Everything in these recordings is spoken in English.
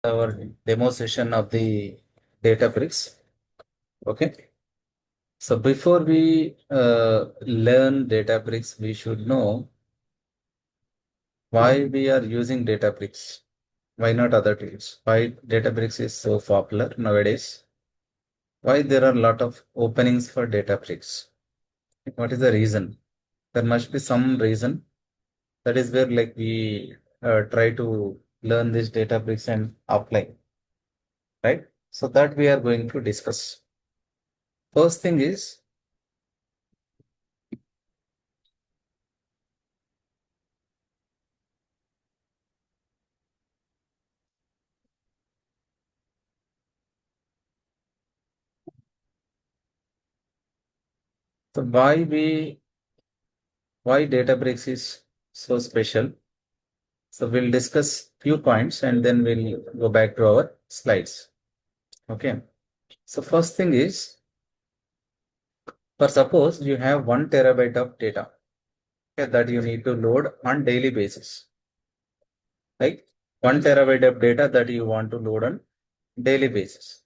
Our demo session of the Databricks. Okay. So before we learn Databricks, we should know why we are using Databricks. Why not other tools? Why Databricks is so popular nowadays? Why there are a lot of openings for Databricks? What is the reason? There must be some reason. That is where like we try to learn this Databricks and apply, right? So that we are going to discuss. First thing is, so why Databricks is so special. So we'll discuss few points and then we'll go back to our slides. Okay. So first thing is, for suppose you have 1 TB of data, okay, that you need to load on daily basis. Like 1 TB of data that you want to load on daily basis.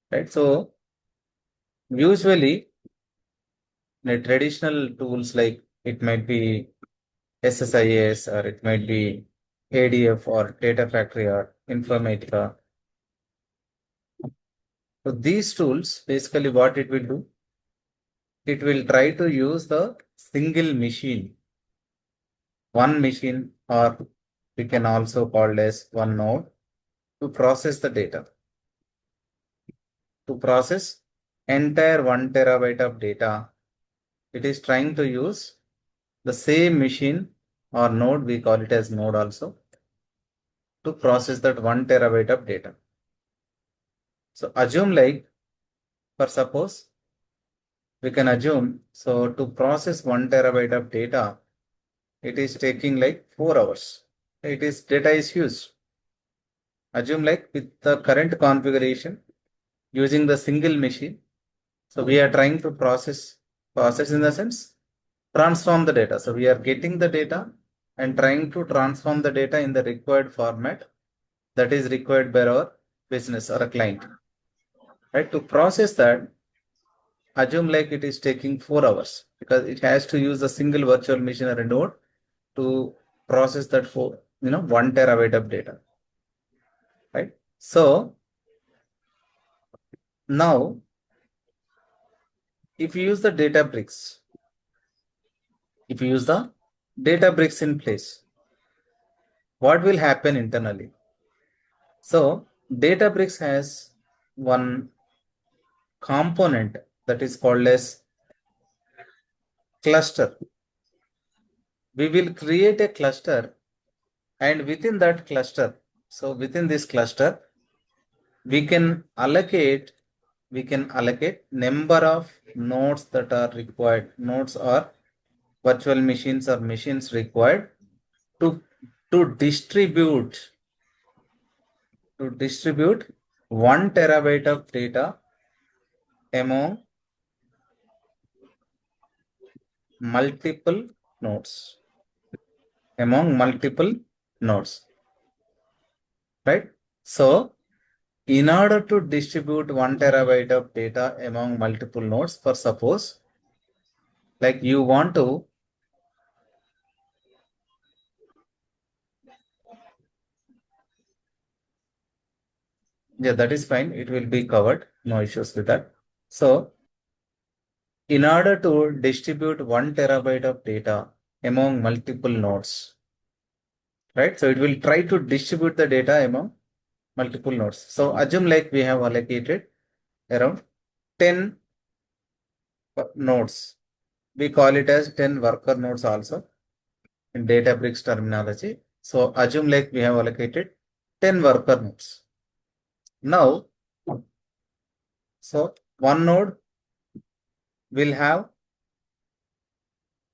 Right. So usually the traditional tools like it might be SSIS or it might be ADF or Data Factory or Informatica. So these tools, basically what it will do, it will try to use the single machine, one machine, or we can also call as one node to process the data, to process entire 1 TB of data. It is trying to use the same machine or node, we call it as node also, to process that 1 TB of data. So assume like, for suppose, we can assume, so to process 1 TB of data, it is taking like 4 hours. Data is huge. Assume like with the current configuration using the single machine. So we are trying to process in the sense, transform the data. So we are getting the data and trying to transform the data in the required format that is required by our business or a client. Right? To process that, assume like it is taking 4 hours because it has to use a single virtual machine or a node to process that 1 TB of data, right? So now if you use the Databricks in place, what will happen internally? So Databricks has one component that is called as cluster. We will create a cluster, and within that cluster, so within this cluster, we can allocate number of nodes that are required, nodes or virtual machines or machines required to to distribute 1 TB of data among multiple nodes, right? So in order to distribute 1 TB of data among multiple nodes, for suppose like you want to, yeah, that is fine. It will be covered. No issues with that. So in order to distribute 1 TB of data among multiple nodes, right? So it will try to distribute the data among multiple nodes. So assume like we have allocated around 10 nodes. We call it as 10 worker nodes also in Databricks terminology. So assume like we have allocated 10 worker nodes. Now, so one node will have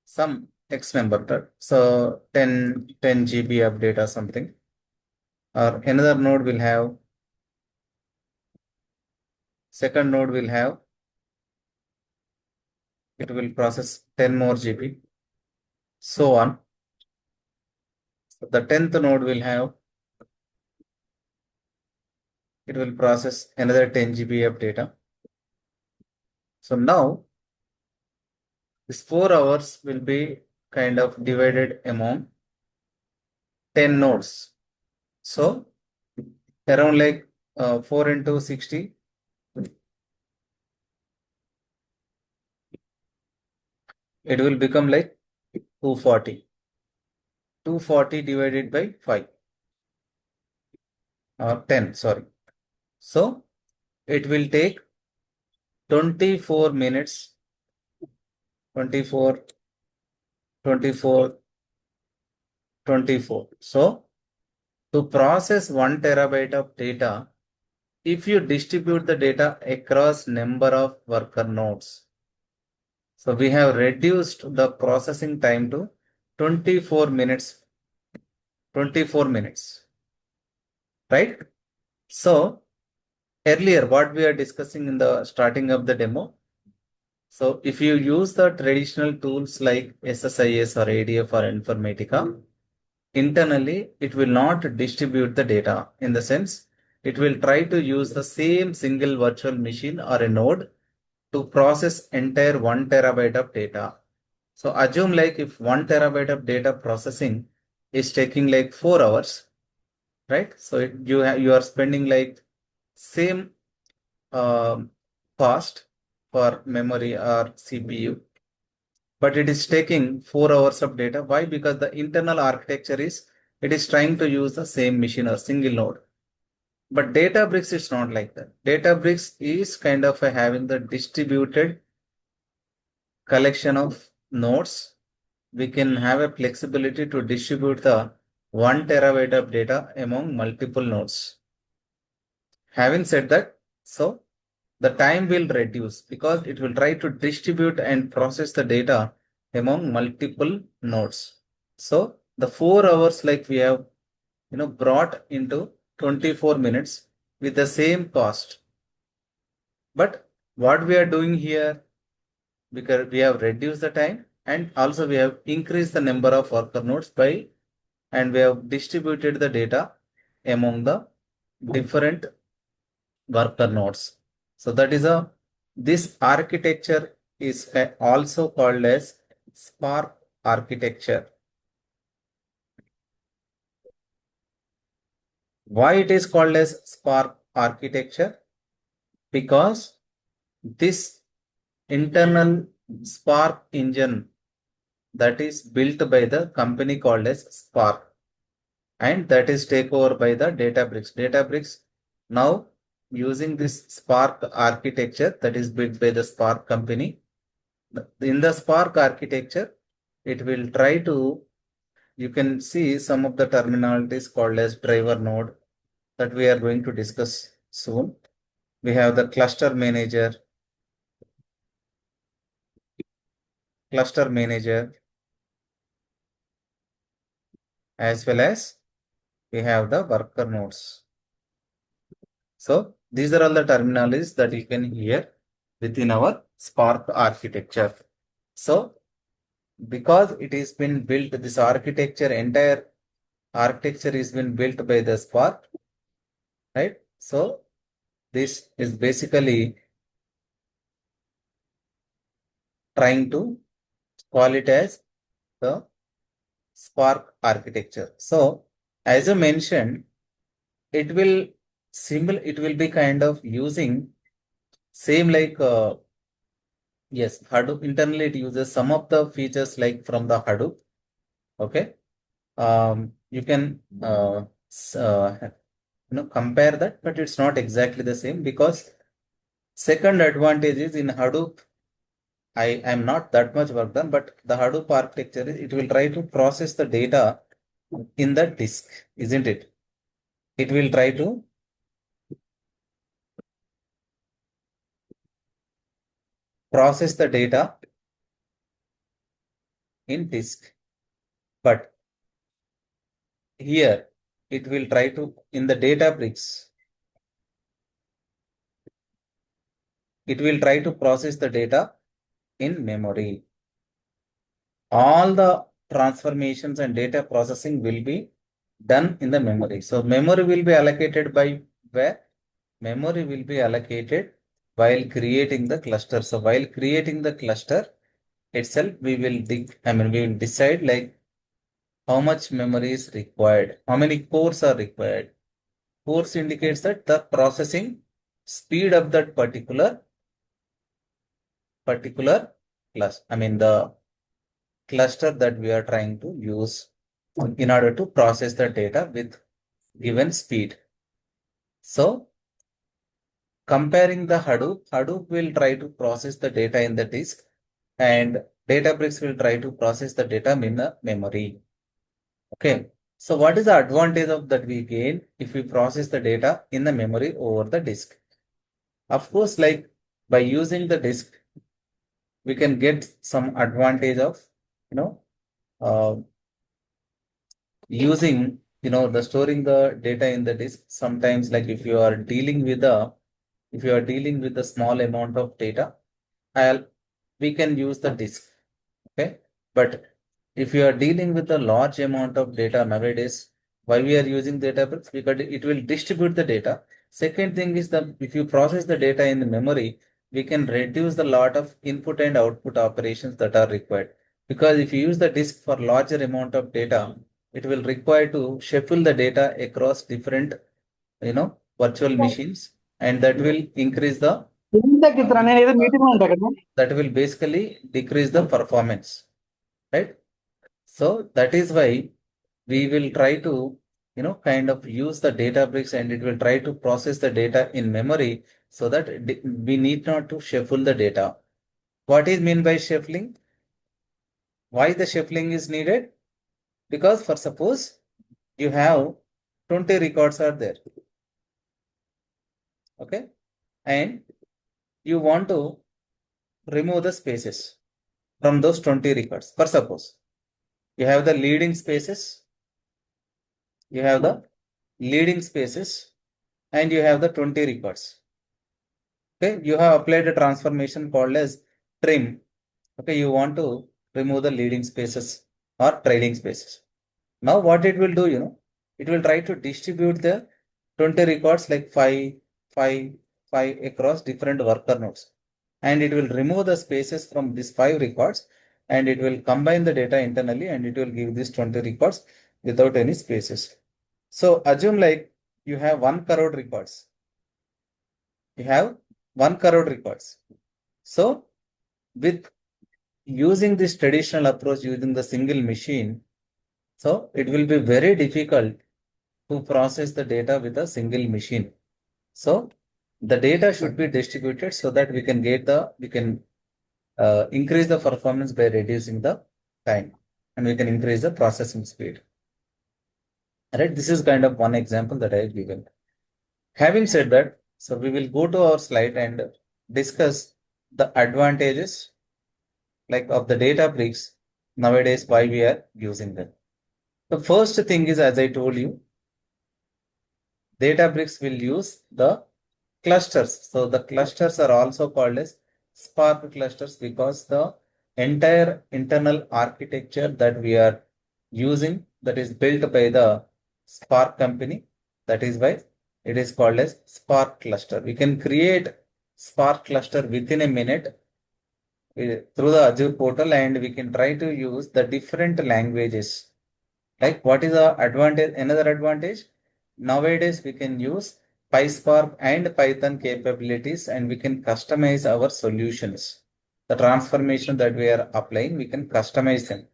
some X number. So 10 GB of data something. Or another node will have, second node will have, it will process 10 more GB. So on. So the 10th node will have it will process another 10 GB of data. So now this 4 hours will be kind of divided among 10 nodes. So around like 4 into 60, it will become like 240. 240 divided by 5 or 10, sorry. So it will take 24 minutes, 24, 24, 24. So to process 1 terabyte of data, if you distribute the data across number of worker nodes, so we have reduced the processing time to 24 minutes, 24 minutes, right? So earlier, what we are discussing in the starting of the demo. So if you use the traditional tools like SSIS or ADF or Informatica, internally, it will not distribute the data. In the sense, it will try to use the same single virtual machine or a node to process entire 1 terabyte of data. So assume like if 1 terabyte of data processing is taking like 4 hours, right? So you are spending like same cost for memory or CPU, but it is taking 4 hours of data. Why? Because the internal architecture is it is trying to use the same machine or single node. But Databricks is not like that. Databricks is kind of having the distributed collection of nodes. We can have a flexibility to distribute the 1 terabyte of data among multiple nodes. Having said that, so the time will reduce because it will try to distribute and process the data among multiple nodes. So the 4 hours like we have brought into 24 minutes with the same cost. But what we are doing here, because we have reduced the time and also we have increased the number of worker nodes by, and we have distributed the data among the different worker nodes. So that is this architecture is also called as Spark architecture. Why it is called as Spark architecture? Because this internal Spark engine that is built by the company called as Spark, and that is taken over by the Databricks. Databricks now using this Spark architecture that is built by the Spark company. In the Spark architecture, it will try to, you can see some of the terminologies called as driver node that we are going to discuss soon. We have the cluster manager, as well as we have the worker nodes. So these are all the terminologies that you can hear within our Spark architecture. So because it is been built, this architecture, entire architecture is been built by the Spark, right? So this is basically trying to call it as the Spark architecture. So as I mentioned, it will it will be kind of using same like yes, Hadoop. Internally it uses some of the features like from the Hadoop. Okay. You can compare that, but it's not exactly the same because second advantage is in Hadoop, I am not that much work done, but the Hadoop architecture, it will try to process the data in the disk, isn't it? It will try to process the data in disk, but here it will try to, in the Databricks, it will try to process the data in memory. All the transformations and data processing will be done in the memory. So memory will be allocated by where? memory will be allocated while creating the cluster. So while creating the cluster itself, we will we will decide like how much memory is required, how many cores are required. Cores indicates that the processing speed of that particular class. The cluster that we are trying to use in order to process the data with given speed. So comparing the Hadoop will try to process the data in the disk and Databricks will try to process the data in the memory. Okay. So what is the advantage of that we gain if we process the data in the memory over the disk? Of course, like by using the disk, we can get some advantage of, you know, uh, using, the storing the data in the disk. Sometimes like if you are dealing with a small amount of data, I'll, we can use the disk. Okay. But if you are dealing with a large amount of data nowadays, why we are using Databricks? Because it will distribute the data. Second thing is that if you process the data in the memory, we can reduce the lot of input and output operations that are required. Because if you use the disk for larger amount of data, it will require to shuffle the data across different, virtual machines, and that will increase the నేను ఏదో meeting లో ఉంటా కదా. that will basically decrease the performance, right? So that is why we will try to, kind of use the Databricks and it will try to process the data in memory so that we need not to shuffle the data. What is mean by shuffling? Why the shuffling is needed? Because for suppose you have 20 records are there. Okay. And you want to remove the spaces from those 20 records. For suppose you have the leading spaces, you have the leading spaces, and you have the 20 records. Okay, you have applied a transformation called as trim. Okay, you want to remove the leading spaces or trailing spaces. Now what it will do, it will try to distribute the 20 records like 5, 5, 5 across different worker nodes. And it will remove the spaces from these 5 records and it will combine the data internally and it will give these 20 records without any spaces. So assume like you have 1 crore records. You have 1 crore records. So with using this traditional approach using the single machine, so it will be very difficult to process the data with a single machine. So the data should be distributed so that we can increase the performance by reducing the time and we can increase the processing speed. All right, this is kind of one example that I have given. Having said that, so we will go to our slide and discuss the advantages like of the Databricks nowadays, why we are using them. The first thing is, as I told you, Databricks will use the clusters. So the clusters are also called as Spark clusters because the entire internal architecture that we are using that is built by the Spark company. That is why it is called as Spark cluster. We can create Spark cluster within a minute through the Azure portal and we can try to use the different languages. Like what is the advantage? Another advantage, nowadays we can use PySpark and Python capabilities and we can customize our solutions. The transformation that we are applying, we can customize them.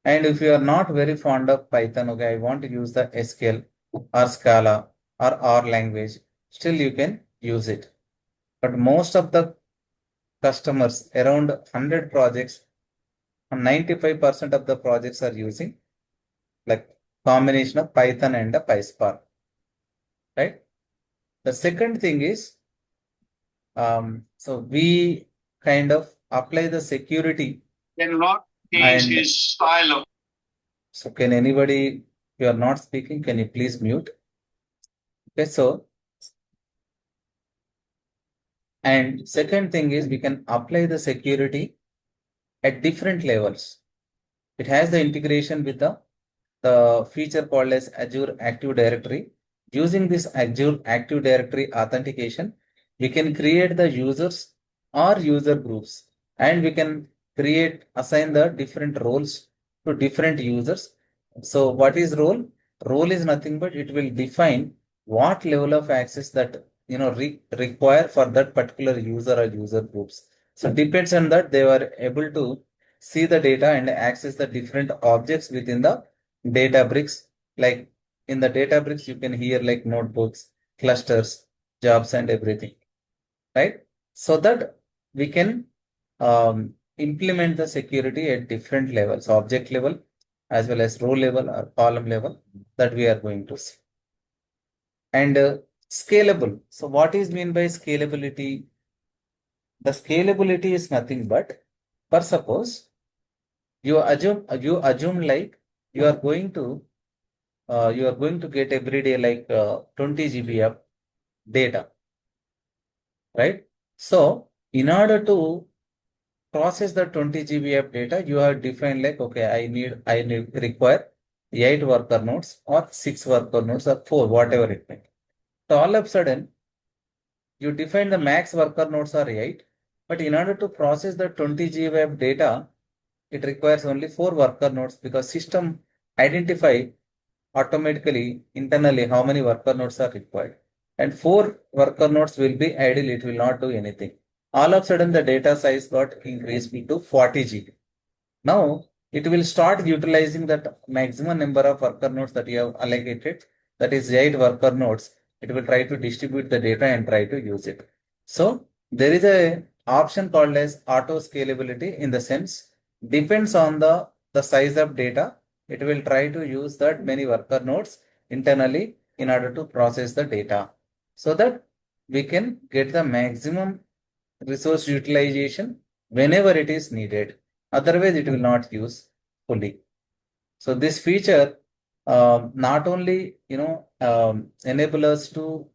And if you are not very fond of Python, okay, I want to use the SQL or Scala or R language, still you can use it. But most of the customers, around 100 projects, 95% of the projects are using like combination of Python and the PySpark, right? The second thing is, so we kind of apply the security. Cannot change his style of. So can anybody, if you are not speaking, can you please mute? Okay, so, and second thing is we can apply the security at different levels. It has the integration with the feature called as Azure Active Directory. Using this Azure Active Directory authentication, we can create the users or user groups, and we can assign the different roles to different users. So what is role? Role is nothing but it will define what level of access that require for that particular user or user groups. So depends on that they were able to see the data and access the different objects within the Databricks. Like in the Databricks, you can hear like notebooks, clusters, jobs, and everything, right? So that we can implement the security at different levels, object level, as well as row level or column level that we are going to see. And scalable. So what is mean by scalability? The scalability is nothing but, for suppose you assume like you are going to get every day like 20 GB of data, right? So in order to process the 20 GB of data, you have defined like, okay, I need require 8 worker nodes or 6 worker nodes or 4, whatever it may. So all of a sudden, you define the max worker nodes are 8, but in order to process the 20 GB of data, it requires only 4 worker nodes because system identify automatically internally how many worker nodes are required. And 4 worker nodes will be idle, it will not do anything. All of a sudden, the data size got increased to 40 GB. Now, it will start utilizing that maximum number of worker nodes that you have allocated, that is 8 worker nodes. It will try to distribute the data and try to use it. So, there is a option called as auto scalability in the sense, depends on the size of data, it will try to use that many worker nodes internally in order to process the data so that we can get the maximum resource utilization whenever it is needed. Otherwise, it will not use fully. So this feature not only enable us to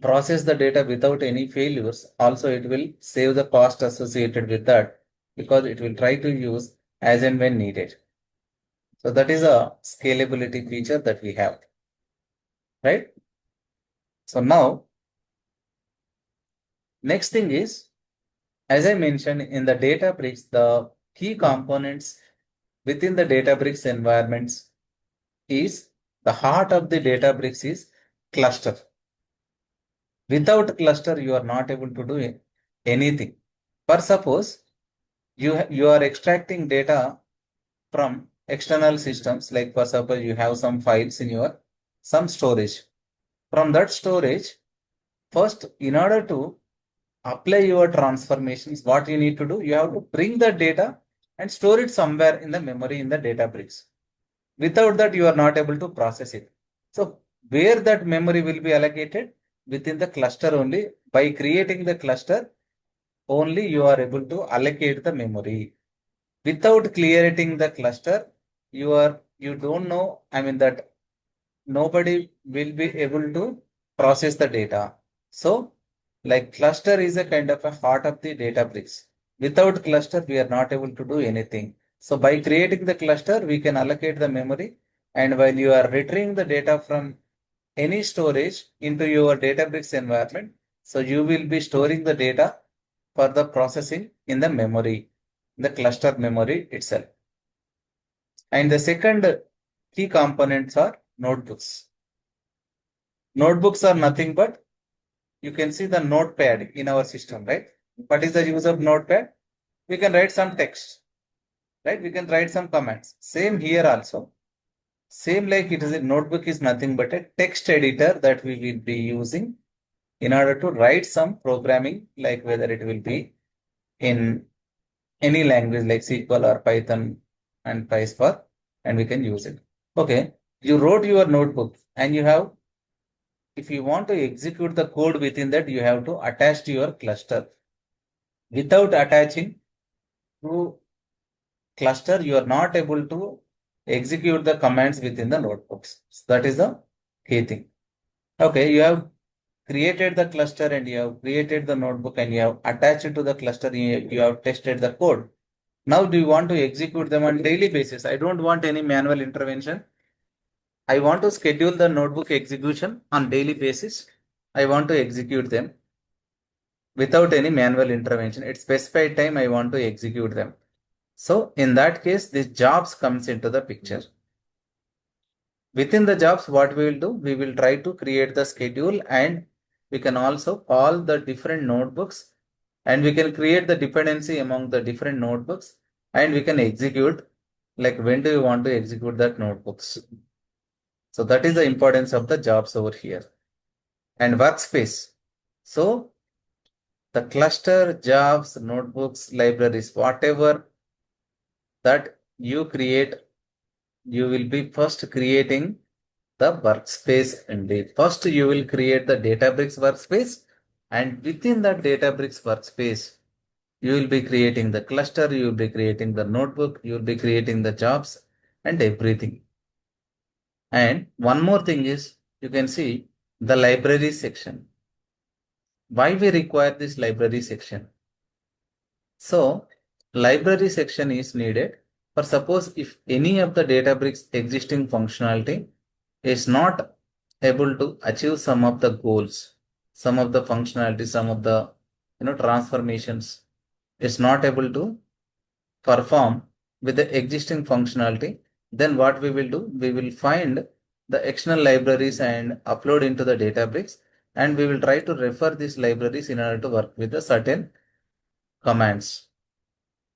process the data without any failures, also it will save the cost associated with that because it will try to use as and when needed. So that is a scalability feature that we have, right? So now, next thing is, as I mentioned in the Databricks, the key components within the Databricks environments is the heart of the Databricks is cluster. Without cluster, you are not able to do anything. For suppose you are extracting data from external systems, like for suppose you have some files in your some storage. From that storage, first in order to apply your transformations, what you need to do, you have to bring the data and store it somewhere in the memory in the Databricks. Without that, you are not able to process it. So where that memory will be allocated? Within the cluster only. By creating the cluster, only you are able to allocate the memory. Without creating the cluster, you don't know, I mean that nobody will be able to process the data. So like cluster is a kind of a heart of the Databricks. Without cluster, we are not able to do anything. So by creating the cluster, we can allocate the memory. And while you are retrieving the data from any storage into your Databricks environment, so you will be storing the data for the processing in the memory, the cluster memory itself. And the second key components are notebooks. Notebooks are nothing but you can see the notepad in our system, right? What is the use of notepad? We can write some text, right? We can write some comments. Same here also. Same like it is a notebook is nothing but a text editor that we will be using in order to write some programming, like whether it will be in any language like SQL or Python and PySpark, and we can use it. Okay, you wrote your notebook and you have, if you want to execute the code within that, you have to attach to your cluster. Without attaching to cluster, you are not able to execute the commands within the notebooks. So that is the key thing. Okay, you have created the cluster and you have created the notebook and you have attached it to the cluster. You have tested the code. Now, do you want to execute them on daily basis? I don't want any manual intervention. I want to schedule the notebook execution on daily basis. I want to execute them without any manual intervention. At specified time, I want to execute them. So in that case, this jobs comes into the picture. Within the jobs, what we will do, we will try to create the schedule, and we can also call the different notebooks, and we can create the dependency among the different notebooks, and we can execute like when do you want to execute that notebooks. So that is the importance of the jobs over here. And workspace. So the cluster, jobs, notebooks, libraries, whatever that you create, you will be first creating the workspace indeed. First, you will create the Databricks workspace, and within that Databricks workspace, you will be creating the cluster, you will be creating the notebook, you will be creating the jobs and everything. And one more thing is, you can see the library section. Why we require this library section? So, library section is needed for suppose if any of the Databricks existing functionality is not able to achieve some of the goals, some of the functionality, some of the transformations is not able to perform with the existing functionality, then what we will do, we will find the external libraries and upload into the Databricks, and we will try to refer these libraries in order to work with the certain commands,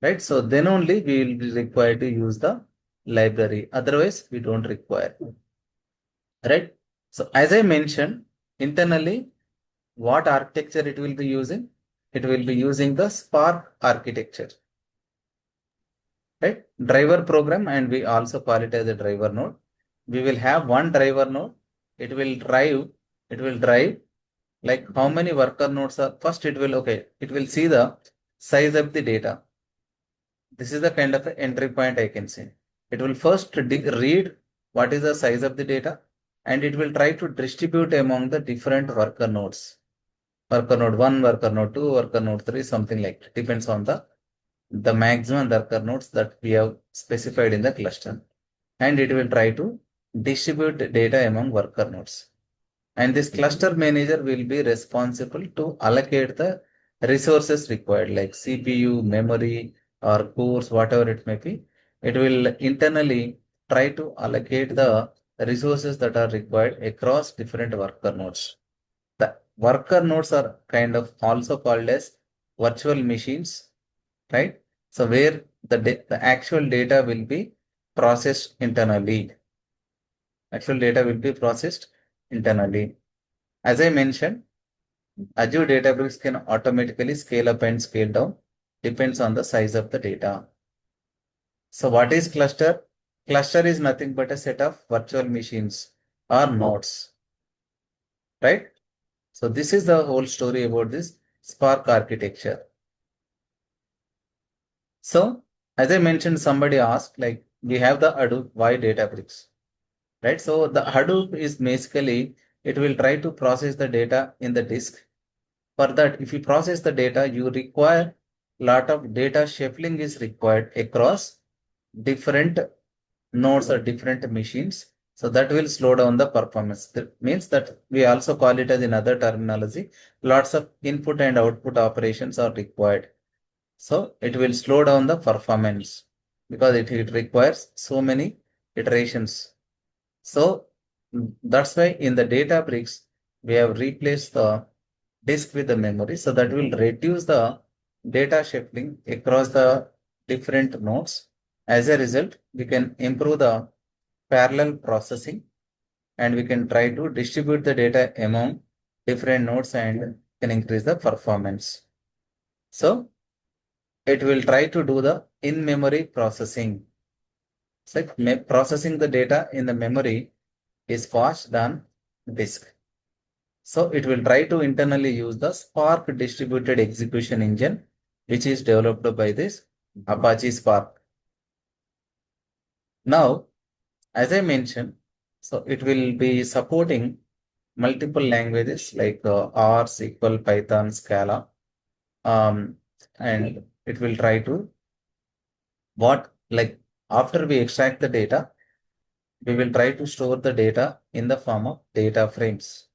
right? So then only we will be required to use the library, otherwise we don't require, right? So as I mentioned, internally, what architecture it will be using? It will be using the Spark architecture, right? Driver program, and we also call it as a driver node. We will have one driver node. It will drive like how many worker nodes are. First, it will see the size of the data. This is the kind of entry point I can say. It will first read what is the size of the data, and it will try to distribute among the different worker nodes. Worker node 1, worker node 2, worker node 3, something like that. Depends on the maximum worker nodes that we have specified in the cluster. And it will try to distribute data among worker nodes. And this cluster manager will be responsible to allocate the resources required like CPU, memory, or cores, whatever it may be. It will internally try to allocate the resources that are required across different worker nodes. The worker nodes are kind of also called as virtual machines, right? So where the actual data will be processed internally. Actual data will be processed internally. As I mentioned, Azure Databricks can automatically scale up and scale down, depends on the size of the data. So what is cluster? Cluster is nothing but a set of virtual machines or nodes, right? So this is the whole story about this Spark architecture. So as I mentioned, somebody asked like we have the Hadoop, why Databricks, right? So the Hadoop is basically, it will try to process the data in the disk. For that, if you process the data, you require lot of data shuffling is required across different nodes or different machines. So that will slow down the performance. That means that we also call it as in other terminology, lots of input and output operations are required. So it will slow down the performance because it requires so many iterations. So that's why in the Databricks, we have replaced the disk with the memory. So that will reduce the data shuffling across the different nodes. As a result, we can improve the parallel processing, and we can try to distribute the data among different nodes and can increase the performance. So it will try to do the in-memory processing. So processing the data in the memory is fast than disk. So it will try to internally use the Spark distributed execution engine, which is developed by this Apache Spark. Now, as I mentioned, so it will be supporting multiple languages like R, SQL, Python, Scala, um, and it will try to after we extract the data, we will try to store the data in the form of data frames.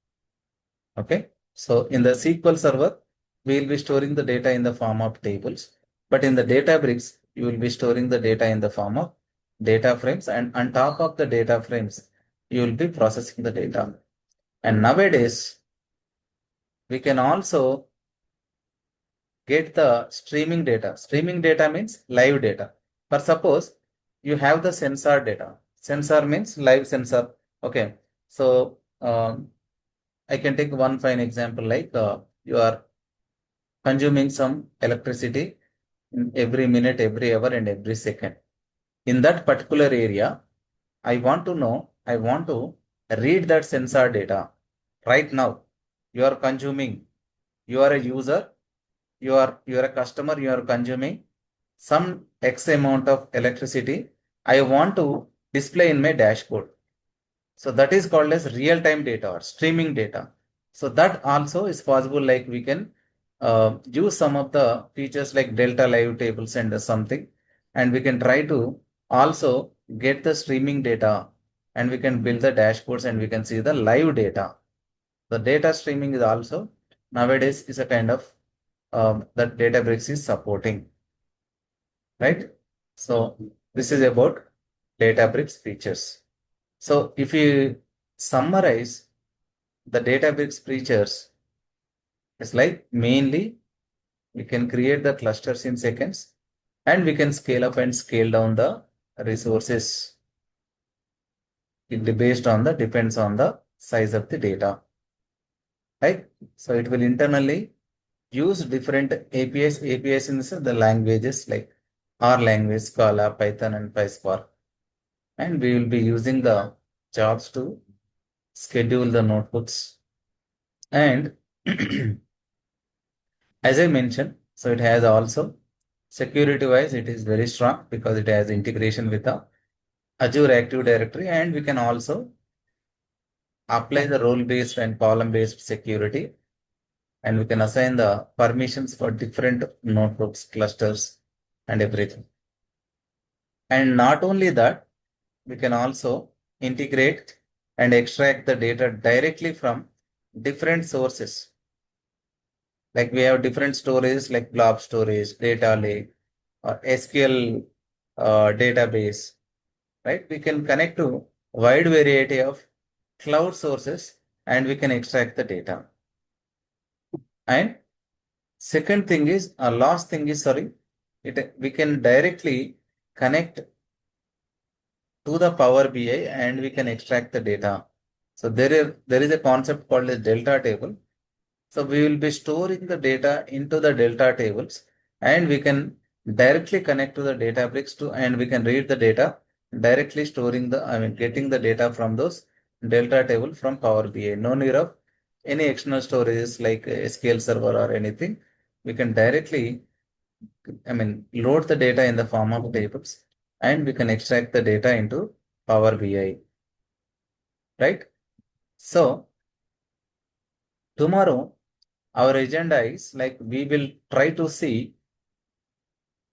Okay. So in the SQL Server, we will be storing the data in the form of tables. But in the Databricks, you will be storing the data in the form of data frames. And on top of the data frames, you will be processing the data. And nowadays, we can also get the streaming data. Streaming data means live data. For suppose you have the sensor data. Sensor means live sensor. Okay. So I can take one fine example like you are consuming some electricity in every minute, every hour, and every second. In that particular area, I want to know, I want to read that sensor data. Right now, you are consuming, you are a user, you are a customer, you are consuming some X amount of electricity. I want to display in my dashboard. So that is called as real-time data or streaming data. So that also is possible, like we can use some of the features like Delta Live tables and something, and we can try to also get the streaming data and we can build the dashboards and we can see the live data. The data streaming is also nowadays is a kind of that Databricks is supporting, right? So this is about Databricks features. So if you summarize the Databricks features, it's like mainly we can create the clusters in seconds and we can scale up and scale down the resources. It based on the depends on the size of the data, right? So it will internally use different APIs. APIs in the languages like R language, Scala, Python, and PySpark. And we will be using the jobs to schedule the notebooks. And as I mentioned, so it has also security wise, it is very strong because it has integration with the Azure Active Directory, and we can also apply the role based and column based security, and we can assign the permissions for different notebooks, clusters, and everything. And not only that, we can also integrate and extract the data directly from different sources. Like we have different storages like blob storage, data lake, or SQL database, right? We can connect to wide variety of cloud sources and we can extract the data. And second thing is, last thing is, sorry, we can directly connect to the Power BI and we can extract the data. So there is a concept called as delta table. So we will be storing the data into the delta tables and we can directly connect to the Databricks to and we can read the data directly storing getting the data from those delta table from Power BI. No need of any external storages like SQL server or anything. We can directly, load the data in the form of tables and we can extract the data into Power BI, right? So tomorrow our agenda is like we will try to see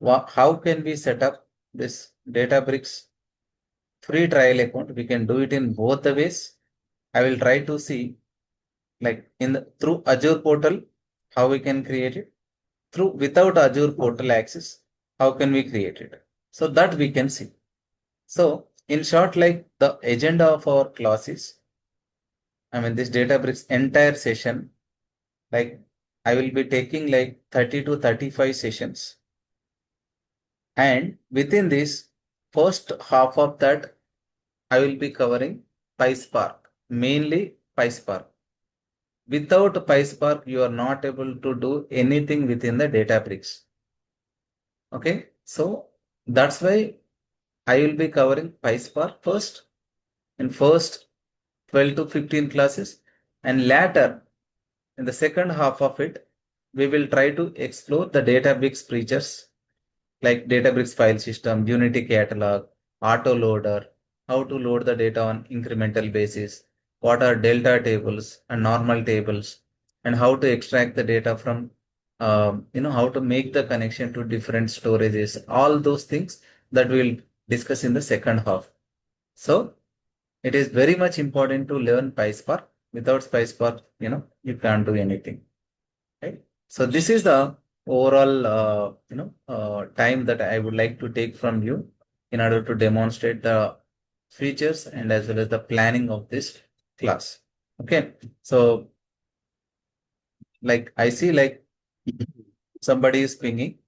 how can we set up this Databricks free trial account. We can do it in both the ways. I will try to see like through Azure portal how we can create it. Through without Azure portal access, how can we create it? So that we can see. So in short, like the agenda of our class is, this Databricks entire session, like I will be taking like 30 to 35 sessions. And within this first half of that, I will be covering PySpark, mainly PySpark. Without PySpark, you are not able to do anything within the Databricks. Okay, so that's why I will be covering PySpark first in first 12 to 15 classes, and later in the second half of it, we will try to explore the Databricks features like Databricks file system, Unity catalog, autoloader, how to load the data on incremental basis, what are delta tables and normal tables, and how to extract the data from, how to make the connection to different storages, all those things that we'll discuss in the second half. So It is very much important to learn PySpark. Without PySpark, you can't do anything, right? So this is the overall, time that I would like to take from you in order to demonstrate the features and as well as the planning of this class. Okay. So like I see like somebody is pinging,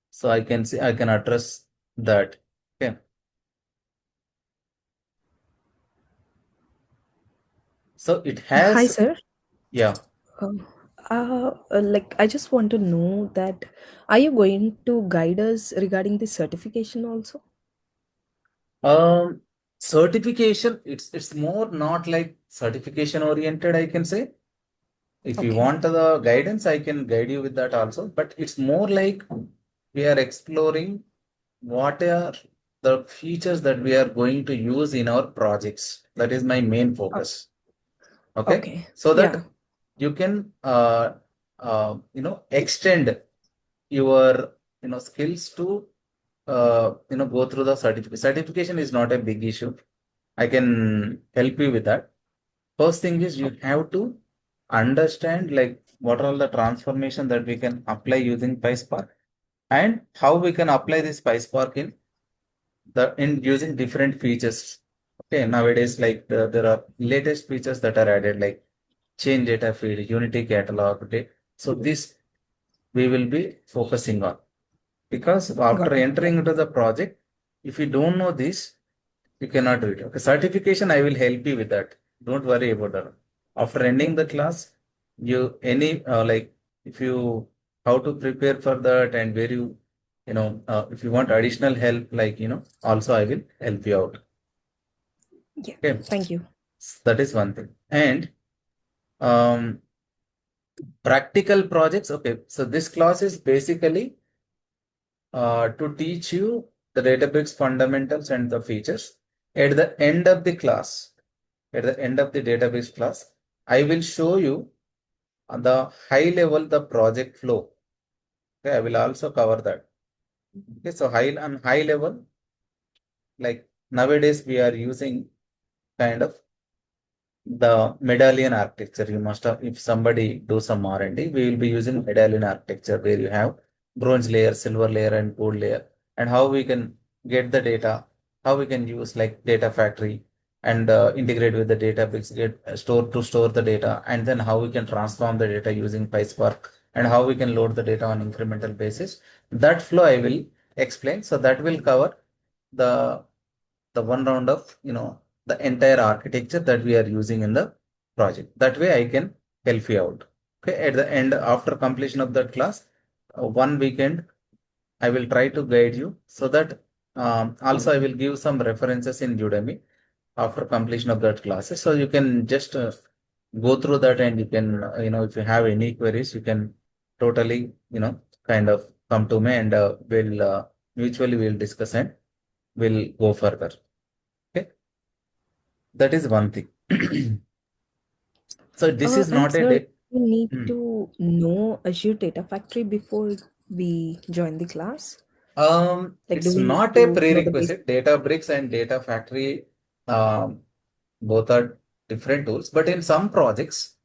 so I can see, I can address that. Okay. So it Hi, has, sir. yeah. Um, I just want to know that are you going to guide us regarding the certification also? Um, Certification, it's more not like certification oriented, I can say. If you Okay. want the guidance, I can guide you with that also. But it's more like we are exploring what are the features that we are going to use in our projects. That is my main O- focus. Okay. Okay. So Yeah. that you can, extend your, skills to, go through the certificate. Certification is not a big issue. I can help you with that. First thing is you have to understand like what are all the transformation that we can apply using PySpark and how we can apply this PySpark in using different features. Okay, nowadays like there are latest features that are added like change data feed, Unity catalog. Okay, so this we will be focusing on because after Got it. Yeah. entering into the project, if you don't know this, you cannot do it. Okay, certification, I will help you with that. Don't worry about that. After Yeah. ending the class, you any like if you how to prepare for that and where if you want additional help, like also I will help you out. Yeah. Okay, Thank you. that is one thing. And um, practical projects. Okay, so this class is basically to teach you the Databricks fundamentals and the features. At the end of the class, at the end of the database class, I will show you on the high level the project flow. Okay, I will also cover that. Okay, so high level, like nowadays we are using kind of the medallion architecture. You must have, if somebody do some R&D, we will be using medallion architecture where you have bronze layer, silver layer, and gold layer, and how we can get the data, how we can use like data factory and integrate with the Databricks, get store the data, and then how we can transform the data using PySpark, and how we can load the data on incremental basis. That flow I will explain. So that will cover the one round of the entire architecture that we are using in the project. That way I can help you out. Okay, at the end after completion of that class, one weekend I will try to guide you so that also I will give some references in Udemy after completion of that classes, so you can just go through that and you can if you have any queries you can totally kind of come to me and we'll mutually we'll discuss and we'll go further. Okay, that is one thing. So this is And not a sir, day. we need Hmm. to know Azure Data Factory before we join the class. Like, do It's we need not a to know the basic? prerequisite. Databricks and Data Factory, um, both are different tools, but in some projects,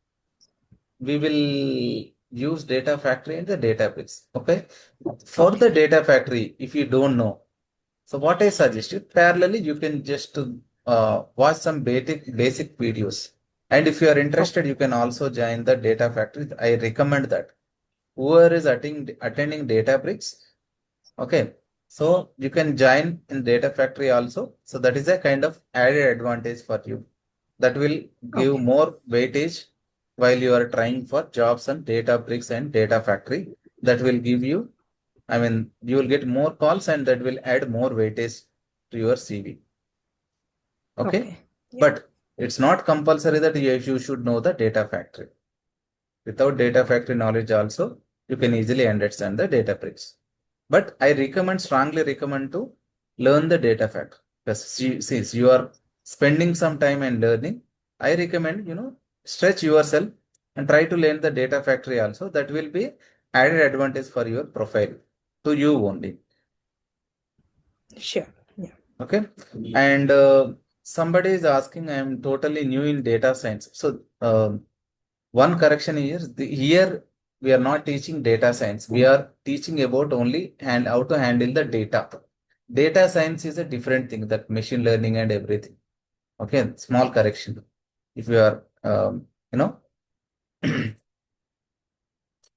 we will use Data Factory and the Databricks. Okay. For the Okay. Data Factory, if you don't know, so what I suggest you, parallelly, you can just watch some basic videos. And if you are Okay. interested, you can also join the Data Factory. I recommend that. Whoever is attending Databricks, okay, so you can join in Data Factory also. So that is a kind of added advantage for you. That will give Okay. more weightage while you are trying for jobs on Databricks and Data Factory. That will give you, I mean, you will get more calls and that will add more weightage to your CV. Okay, Okay. Yeah. but it's not compulsory that you should know the Data Factory. Without data factory knowledge also, you can easily understand the Databricks. But I strongly recommend to learn the data factory. Because since you are spending some time and learning, I recommend, stretch yourself and try to learn the data factory also. That will be added advantage for your profile to you only. Sure. Yeah. Okay. And somebody is asking, I am totally new in data science. So one correction is here we are not teaching data science. We are teaching about only and how to handle the data. Data science is a different thing, that machine learning and everything. Okay, small correction. If you are,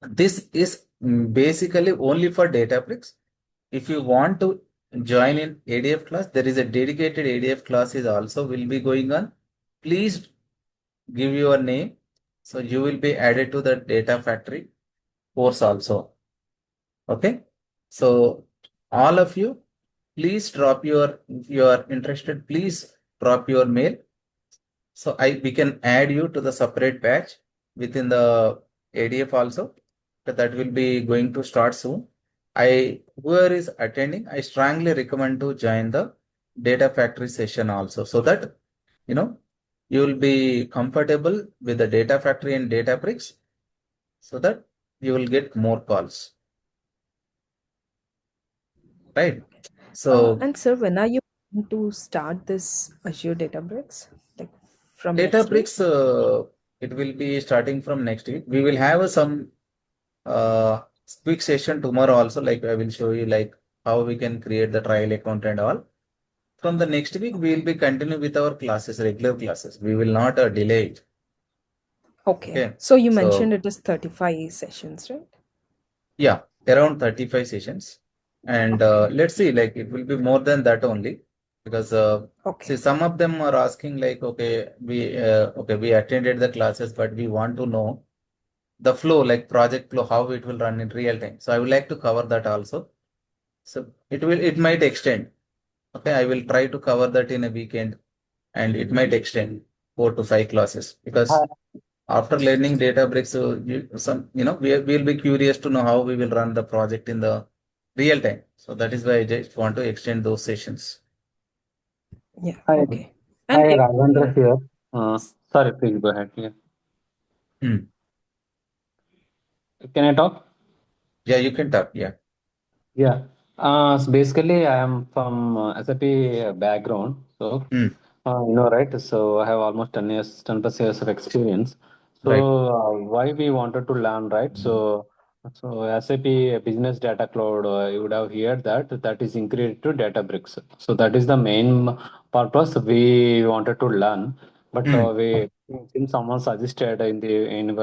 this is basically only for Databricks. If you want to join in ADF class, there is a dedicated ADF class is also will be going on. Please give your name. So you will be added to the data factory course also. Okay. So all of you, please drop if you are interested, please drop your mail. So we can add you to the separate batch within the ADF also. That will be going to start soon. Whoever is attending, I strongly recommend to join the data factory session also, so that you know you will be comfortable with the data factory and Databricks, so that you will get more calls. Right. So And sir, when are you going to start this Azure Databricks? Like from next week? Databricks, it will be starting from next week. We will have some uh, quick session tomorrow also. Like I will show you like how we can create the trial account and all. From the next week, we will be continue with our classes, regular classes. We will not delay it. Okay. Okay. So you mentioned So it is 35 sessions, right? yeah, around 35 sessions. And Okay. let's see, like it will be more than that only, because see, Okay. some of them are asking like, okay, we attended the classes, but we want to know the flow, like project flow, how it will run in real time. So I would like to cover that also. So it might extend. Okay, I will try to cover that in a weekend, and it might extend 4 to 5 classes, because after learning Databricks, we'll be curious to know how we will run the project in the real time. So that is why I just want to extend those sessions. Yeah. Hi, Okay. hi, And Ravindra every here. Sorry, please go ahead. Yeah. Hmm. Can I talk? Yeah, you can talk. Yeah. Yeah. So basically, I am from SAP background. So, Hmm. right? So I have almost 10 years, 10 plus years of experience. So Right. why we wanted to learn, right? So SAP Business Data Cloud, you would have heard that is integrated to Databricks. So that is the main purpose we wanted to learn. But Hmm. we, since someone suggested in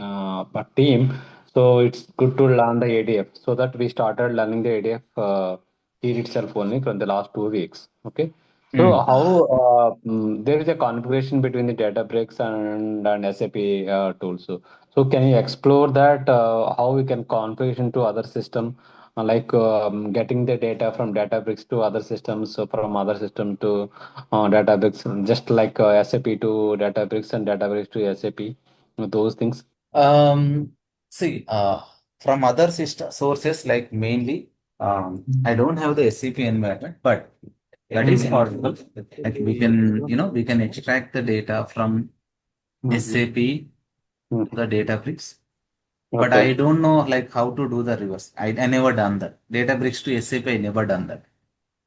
our team, so it's good to learn the ADF. So that we started learning the ADF here itself only from the last 2 weeks. Okay. So Hmm. how there is a configuration between the Databricks and SAP tools. So can you explore that how we can configuration to other system, like getting the data from Databricks to other systems, so from other system to Databricks, just like SAP to Databricks and Databricks to SAP, those things. Um, See, from other system sources, like mainly, I don't have the SCP environment, but that is Mm-hmm. possible. Like we can extract the data from Mm-hmm. SAP to Mm-hmm. the Databricks. But Okay. I don't know like how to do the reverse. I never done that. Databricks to SAP, I never done that.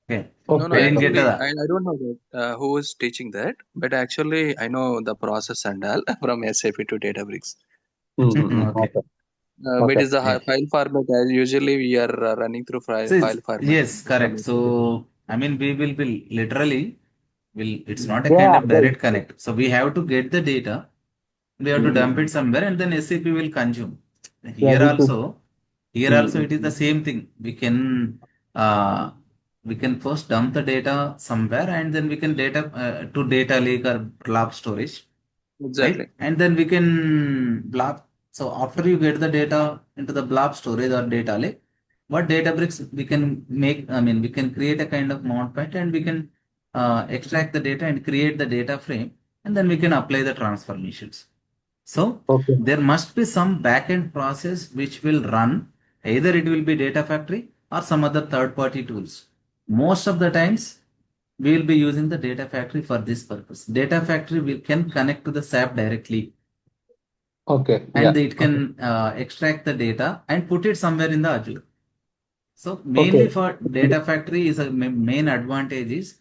Okay. No, no, I Okay. didn't get Okay. actually, that. I don't know that, who is teaching that, but actually, I know the process and all from SAP to Databricks. Mm-hmm. Okay. Okay. But Okay. is the Yeah. file format as usually we are running through So file format yes, from correct. SAP. So I mean, we will be literally will. It's not a kind Yeah. of direct connect. So we have to get the data. We have to dump Mm-hmm. it somewhere, and then SAP will consume. Yeah. Here We should. also, here also it is the Mm-hmm. same thing. Uh, we can first dump the data somewhere, and then we can data to data lake or blob storage, right? Exactly. And then we can blob. So after you get the data into the blob storage or data lake, what Databricks we can make? I mean, we can create a kind of notepad, and we can extract the data and create the data frame, and then we can apply the transformations. So Okay. there must be some backend process which will run. Either it will be data factory or some other third party tools. Most of the times we will be using the data factory for this purpose. Data factory can connect to the SAP directly, Okay. and Yeah. it Okay. can extract the data and put it somewhere in the Azure. So Okay. mainly for data factory is a main advantage is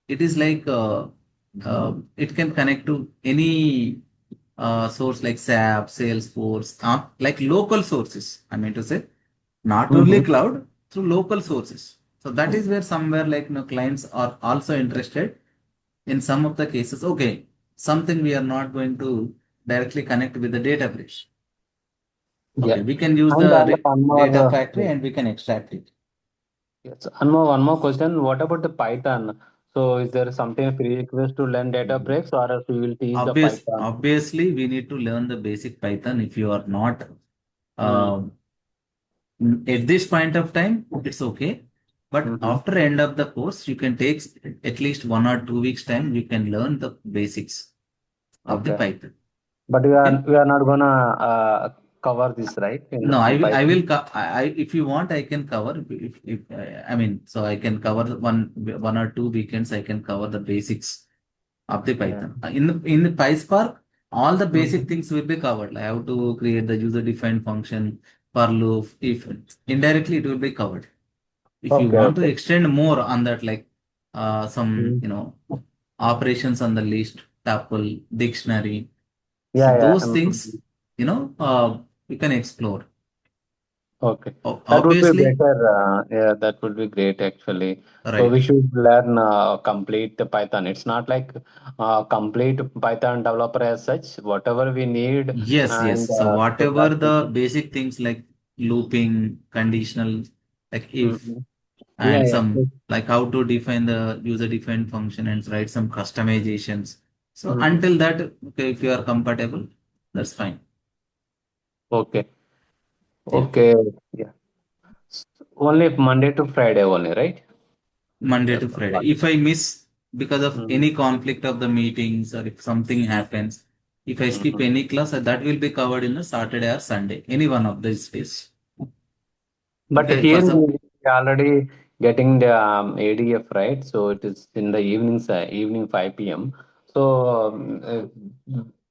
it is like it can connect to any source like SAP, Salesforce, like local sources. I mean to say, not only Mm-hmm. cloud, through local sources. So that is where somewhere like clients are also interested in some of the cases. Okay, something we are not going to directly connect with the Databricks. Yeah. Okay, we can use And the one data more, factory and we can extract it. yes, one more question. What about the Python? So is there something prerequisite to learn Databricks, or else we will teach the Python? Obviously, we need to learn the basic Python. If you are not Mm. uh, at this point of time, it's okay. But Mm-hmm. after end of the course, you can take at least 1 or 2 weeks time. You can learn the basics of the Okay. Python. But we Okay? are we are not gonna cover this, right? No, I will. I Python. will. If you want, I can cover. If I mean, so I can cover one or two weekends. I can cover the basics of the Yeah. Python. In the PySpark, all the basic Mm-hmm. things will be covered. Like how to create the user-defined function, for loop. If indirectly, it will be covered. If you Okay. want to Okay. extend more on that, like some Mm. operations on the list, tuple, dictionary. So Yeah. Yeah. those things, we can explore. Okay. That would be Obviously, better. Yeah, that would be great actually. So we right. should learn complete the Python. It's not like complete Python developer as such. Whatever we need, Yes, and yes. So so whatever that we the should. basic things like looping, conditional, like if, Mhm. Yeah. and Yeah. some like how to define the user-defined function and write some customizations. So Mhm. until that, okay, if you are compatible, that's fine. Okay. Yeah. Okay. Yeah. Only Monday to Friday only, right? Monday Yes. to Friday. If I miss because of Mm-hmm. any conflict of the meetings or if something happens, if I skip Mm-hmm. any class, that will be covered in the Saturday or Sunday, any one of these days. But Okay, here we already getting the ADF, right? So it is in the evenings, evening 5 p.m. So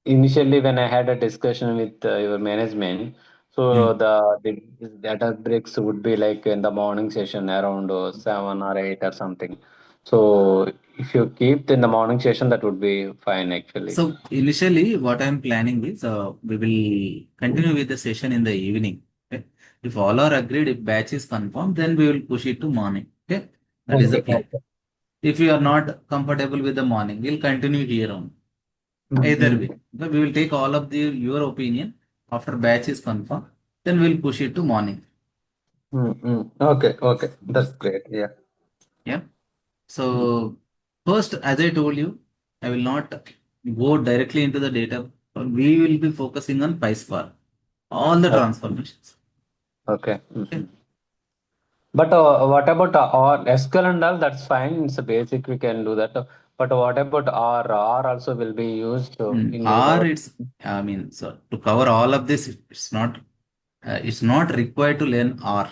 initially, when I had a discussion with your management, so Hmm. the data breaks would be like in the morning session around 7 or 8 or something. So if you keep in the morning session, that would be fine actually. So initially, what I'm planning is we will continue with the session in the evening. Okay? If all are agreed, if batch is confirmed, then we will push it to morning. Okay, that is the Okay. plan. If you are not comfortable with the morning, we'll continue here on. Either Okay. way, but we will take all of your opinion after batch is confirmed. Then we'll push it to morning. Mm-mm. Okay, okay, that's great. Yeah. Yeah. Mm. So first, as I told you, I will not go directly into the data. We will be focusing on PySpark, all the Okay. transformations. Okay. Okay. But what about or SQL and all? That's fine. It's a basic. We can do that. But what about R? R also will be used in Or our. it's, I mean, so to cover all of this, it's not required to learn R.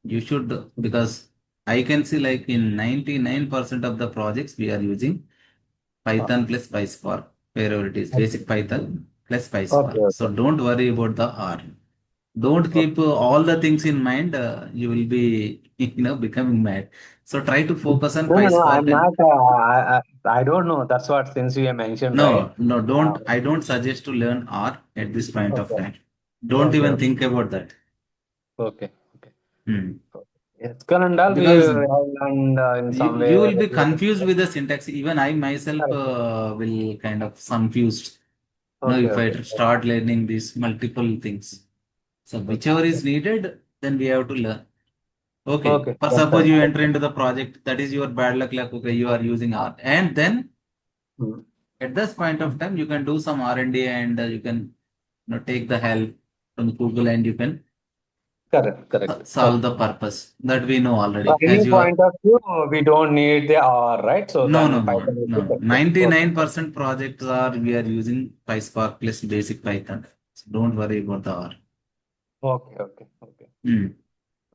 You should, because I can see like in 99% of the projects we are using Python plus PySpark, wherever it is, Okay. basic Python plus Okay. PySpark. So Okay. don't worry about the R. Don't Okay. keep all the things in mind. You will be, becoming mad. So try to focus on No, no, no. PySpark I'm and not. I don't know. That's what since you have mentioned, right? no, no, Uh, I don't suggest to learn R at this point of okay. time. Don't Okay. even Okay. think about that. Okay. Okay. Hmm. SQL and all we Because have learned in some way. you will be confused with the syntax. Even I myself Correct. will kind of confused. Okay. If I Okay. start learning these multiple things. So Okay. whichever is needed, then we have to learn. Okay. Okay. For That's suppose fine. you That's enter into the project, that is your bad luck. Like okay, you are using R, and then fine. at this point of time, you can do some R&D and you can take the help from Google and you can Correct. Correct. solve Okay. the purpose that we know For already. any As you are, point of view, we don't need the R, right? So no, no, then no, Python is no. the success. Okay. 99% projects are we are using PySpark plus basic Python. So don't worry about the R. Okay. Okay. Okay. Hmm.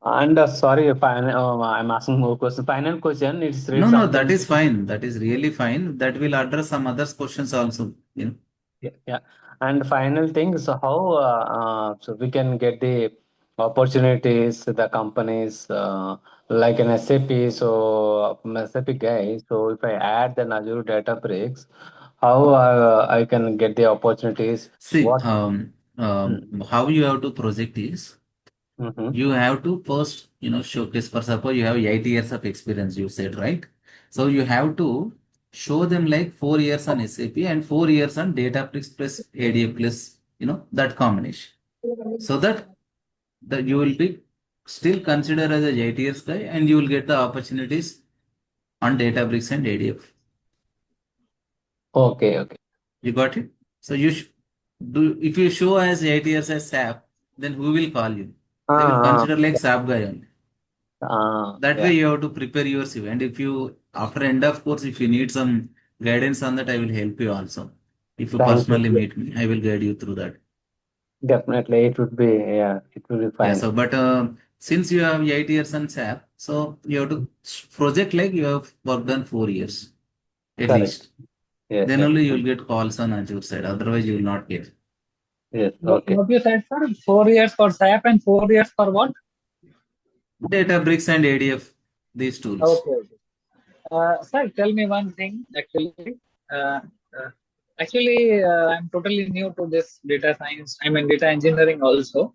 And sorry, I'm asking more question. Final question. It's read No, no, that something. is fine. That is really fine. That will address some other questions also. You know. Yeah. Yeah. And final thing. So how so we can get the opportunities, the companies, like an SAP. So SAP guy. So if I add the Azure Databricks, how I can get the opportunities? See, What? how you have to project is Mm-hmm. you have to first, showcase. For suppose you have 8 years of experience, you said, right? So you have to show them like 4 years on SAP and 4 years on Databricks plus ADF plus, that combination. So that you will be still considered as a 8 years guy and you will get the opportunities on Databricks and ADF. Okay, okay. You got it? So do if you show as 8 years as SAP, then who will call you? They will consider like Yeah. SAP guy only. That way Yeah. you have to prepare your CV. And if you, after end of course, if you need some guidance on that, I will help you also. If you Thank personally you. meet me, I will guide you through that. Definitely, it would be, yeah, it will be Yeah. fine. So, but since you have 8 years on SAP, so you have to project like you have worked on 4 years at Correct. least. Yes, Then yes, only you will get calls on Azure side. Otherwise, you will not get. yes. What, Okay. what you said, sir? 4 years for SAP and 4 years for what? Databricks and ADF, these tools. Okay, okay. Sir, tell me one thing. Uh, uh, I'm totally new to this data science. I mean, data engineering also.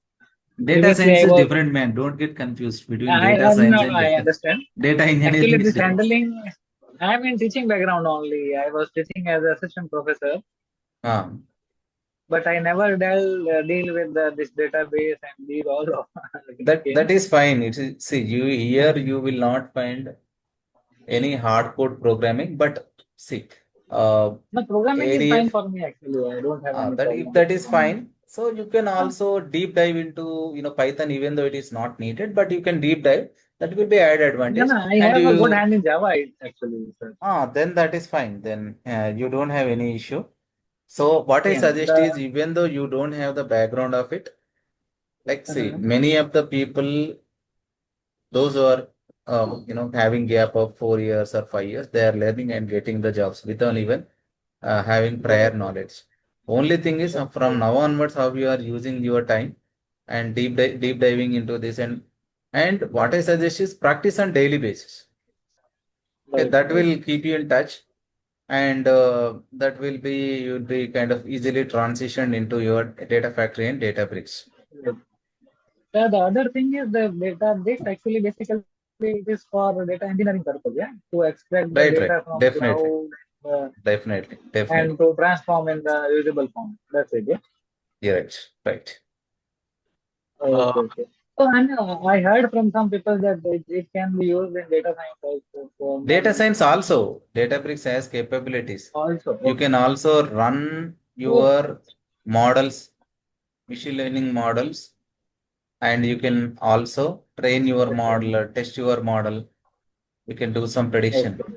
Data Previously, science I is was. different, man. Don't get confused between data No, science no, and I data. understand. Data Actually, engineering is this different. handling. I'm in teaching background only. I was teaching as assistant professor, Ah, but I never deal with this database and these all of that things. is fine. It is, see, you will not find any hard code programming, but see, uh, The programming is fine ADF, for me actually. I don't have any that if problem with that is programming. fine, so you can also deep dive into Python, even though it is not needed, but you can deep dive. That will be added Yeah, advantage, no, I and have a good you hand in Java actually, sir. then that is fine. Then you don't have any issue. So what I Yeah, no, suggest is, even though you don't have the background of it, like see, uh, many of the people, those who are having gap of 4 years or 5 years, they are learning and getting the jobs without even having prior okay, knowledge. Only thing is, from okay, now onwards, how you are using your time and deep diving into this, and what I suggest is practice on daily basis. Okay, right, that right. will keep you in touch, and that will be, you'll be kind of easily transitioned into your data factory and data bricks. Right. The other thing is the database actually basically it is for data engineering purpose, yeah, to extract the Right, data right, from definitely, cloud definitely, and definitely. to transform in the usable form. That's it, yeah. Yeah, right, right. Okay, okay. So I heard from some people that it can be used in data science also. So Data maybe science also, Databricks has capabilities. also You okay, can also run okay, your models, machine learning models, and you can also train your okay, model, or test your model. You can do some prediction. okay,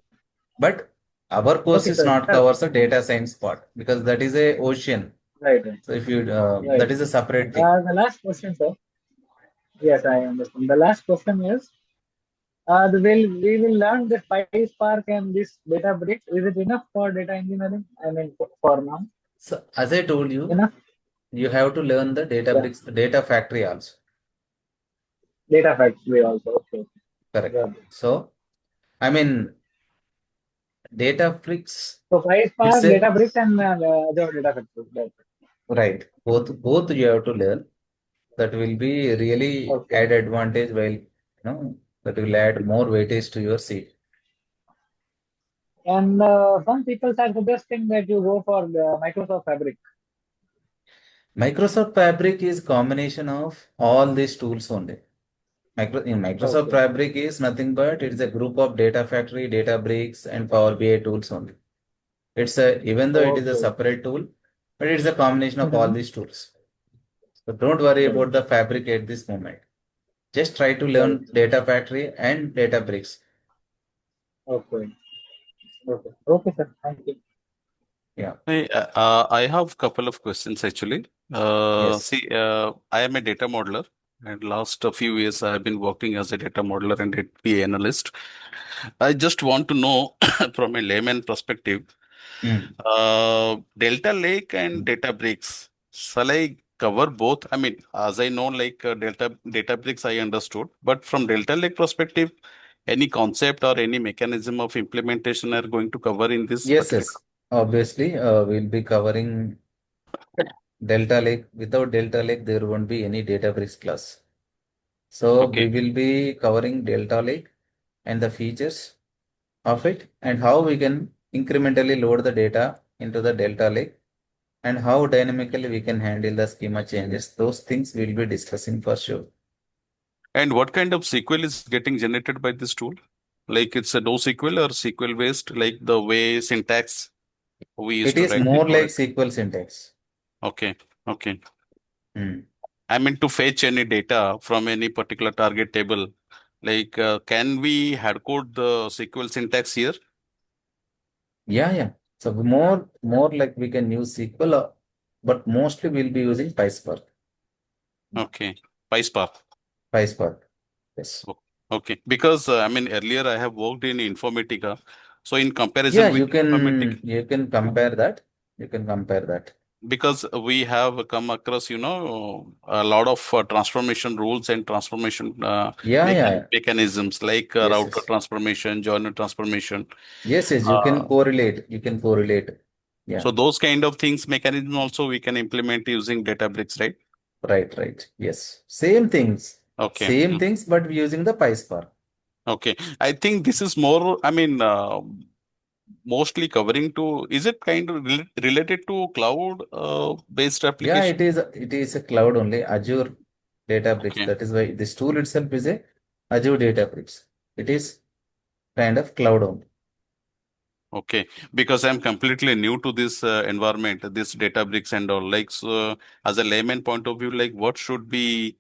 But our course okay, is sir. not Sir, covers the data science part because that is a ocean. right, right, So if you right. that is a separate thing. The last question, sir. Yes, I understand. The last question is, we will learn this PySpark and this Databricks. Is it enough for data engineering? I mean, for now, So as I told you, enough. you have to learn the Yeah, Databricks data factory also. data factory also. Okay, okay. Correct. Got it. So I mean, Databricks, So it's PySpark, a Databricks, and Azure Data Factory. That's it. right. Both you have to learn. That will be really Okay. add advantage, while that will add more weightage to your seat. And some people are suggesting that you go for the Microsoft Fabric. Microsoft Fabric is combination of all these tools only. In Microsoft Okay. Fabric is nothing but it is a group of data factory, Databricks, and Power BI tools only. It's a, even though it is a Okay. separate tool, but it's a combination of all Mm-hmm. these tools. So don't worry Right. about the Fabric at this moment. Just try to Right. learn data factory and Databricks. Okay. Okay. Okay, sir. Thank you. Yeah. I have couple of questions actually. Yes. See, I am a data modeler, and last a few years I have been working as a data modeler and data analyst. I just want to know from a layman perspective, Mm. Delta Lake and Databricks. Shall I cover both? I mean, as I know, like Databricks, I understood, but from Delta Lake perspective, any concept or any mechanism of implementation are going to cover in this Yes, particular? yes. Obviously, we'll be covering Delta Lake. Without Delta Lake, there won't be any Databricks class. So we Okay. will be covering Delta Lake and the features of it and how we can incrementally load the data into the Delta Lake and how dynamically we can handle the schema changes. Those things we'll be discussing for sure. And what kind of SQL is getting generated by this tool? Like it's a NoSQL or SQL based, like the way syntax we used It to is write more before like it? SQL syntax. Okay. Okay. Hmm. I mean, to fetch any data from any particular target table, like can we hard code the SQL syntax here? Yeah, yeah. So more like we can use SQL, but mostly we'll be using PySpark. Okay. PySpark. PySpark. Yes. Okay. Because I mean, earlier I have worked in Informatica. So in Yeah, comparison with you Informatica, can compare that. You can compare that. because we have come across, a lot of transformation rules and transformation Yeah, yeah. mechanisms like Yes, router yes. transformation, joiner transformation. Yes, yes. You can Uh, correlate. You can correlate. Yeah. so those kind of things, mechanism also we can implement using Databricks, right? Right, right. Yes. Same things. Okay. Same things, but using the PySpark. Okay. I think this is more, I mean, mostly covering to, is it kind of related to cloud based Yeah, application? it is a cloud only, Azure Databricks. Okay. That is why this tool itself is a Azure Databricks. It is kind of cloud only. Okay, because I'm completely new to this environment, this Databricks and all. Like, so as a layman point of view, like, what should we